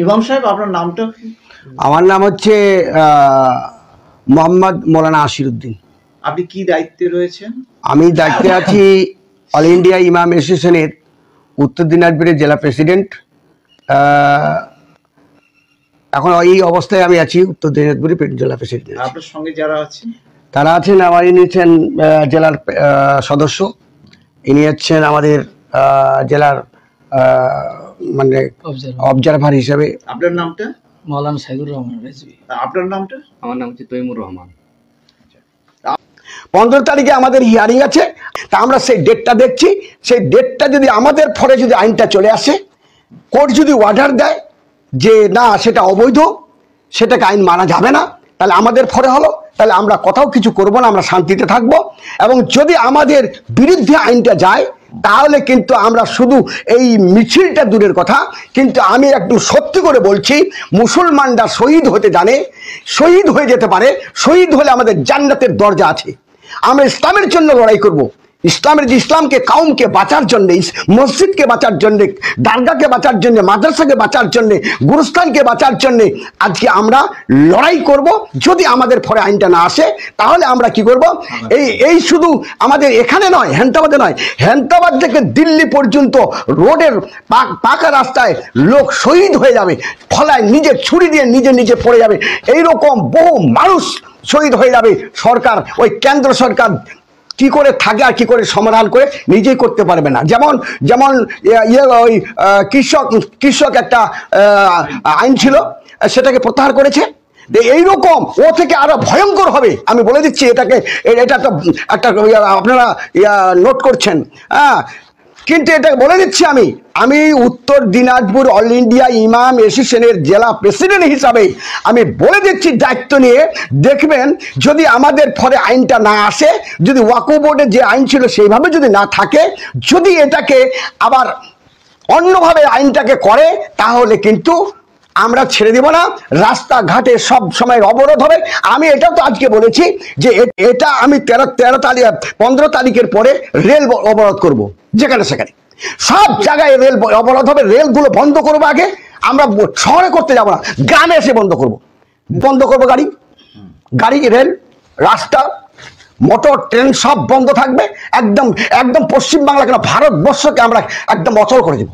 ইমাম সাহেব, আপনার নামটা কি? আমার নাম হচ্ছে মোহাম্মদ মৌলানা আশিরউদ্দিন। আপনি কি দায়িত্বে রয়েছেন? আমি দায়িত্বে আছি অল ইন্ডিয়া ইমাম অ্যাসোসিয়েশনের উত্তর দিনাজপুরের জেলা প্রেসিডেন্ট। এখন এই অবস্থায় আমি আছি উত্তর দিনাজপুরের জেলা প্রেসিডেন্ট। আপনার সঙ্গে যারা আছেন তারা আছেন, আমার ইনি হচ্ছেন জেলার সদস্য, ইনি হচ্ছেন আমাদের জেলার মানে অবজারভার হিসেবে। আপনার নামটা? মৌলানা সাইদুর রহমান রেজভী। আপনার নামটা? আমার নাম হচ্ছে তৈমুর রহমান। 15 তারিখে আমাদের হিয়ারিং আছে, তা আমরা সেই ডেটটা দেখছি। সেই ডেটটা যদি আমাদের ফলে যদি আইনটা চলে আসে, কোর্ট যদি অর্ডার দেয় যে না সেটা অবৈধ, সেটাকে আইন মানা যাবে না, তাহলে আমাদের ফলে হলো, তাহলে আমরা কোথাও কিছু করব না, আমরা শান্তিতে থাকবো। এবং যদি আমাদের বিরুদ্ধে আইনটা যায় তাহলে কিন্তু আমরা শুধু এই মিছিলটা দূরের কথা, কিন্তু আমি একটু সত্যি করে বলছি, মুসলমানরা শহীদ হতে জানে, শহীদ হয়ে যেতে পারে। শহীদ হলে আমাদের জান্নাতের দরজা আছে। আমরা ইসলামের জন্য লড়াই করব, ইসলামকে কাউমকে বাঁচার জন্য, মসজিদকে বাঁচার জন্য, দরগাকে বাঁচার জন্য, মাদ্রাসাকে বাঁচার জন্য, গুরুস্থানকে বাঁচার জন্য আজকে আমরা লড়াই করব। যদি আমাদের ফলে আইনটা না আসে তাহলে আমরা কি করব? এই শুধু আমাদের এখানে নয়, হেন্তাবাদে নয়, হেন্তাবাদ থেকে দিল্লি পর্যন্ত রোডের পাকা রাস্তায় লোক শহীদ হয়ে যাবে, ফলায় নিজের ছুরি দিয়ে নিজে পড়ে যাবে, এইরকম বহু মানুষ শহীদ হয়ে যাবে। সরকার, ওই কেন্দ্র সরকার কি করে থাকে আর কি করে সমাধান করে নিজেই করতে পারবে না। যেমন ওই কৃষক একটা আইন ছিল, সেটাকে প্রত্যাহার করেছে। এইরকম ও থেকে আরো ভয়ঙ্কর হবে, আমি বলে দিচ্ছি। এটা একটা আপনারা নোট করছেন, হ্যাঁ, কিন্তু এটা বলে দিচ্ছি আমি উত্তর দিনাজপুর অল ইন্ডিয়া ইমাম অ্যাসোসিয়েশনের জেলা প্রেসিডেন্ট হিসাবে আমি বলে দিচ্ছি দায়িত্ব নিয়ে। দেখবেন যদি আমাদের ফলে আইনটা না আসে, যদি ওয়াকফ বোর্ডের যে আইন ছিল সেইভাবে যদি না থাকে, যদি এটাকে আবার অন্যভাবে আইনটাকে করে, তাহলে কিন্তু আমরা ছেড়ে দেব না। রাস্তাঘাটে সব সময় অবরোধ হবে। আমি এটা তো আজকে বলেছি যে এটা আমি 15 তারিখের পরে রেল অবরোধ করব, যেখানে সেখানে সব জায়গায় রেল অবরোধ হবে। রেলগুলো বন্ধ করবো আগে, আমরা শহরে করতে যাব না, গ্রামে এসে বন্ধ করবো। গাড়ি, রেল, রাস্তা, মোটর, ট্রেন সব বন্ধ থাকবে। একদম পশ্চিমবাংলা কেন ভারতবর্ষকে আমরা একদম অচল করে দেবো।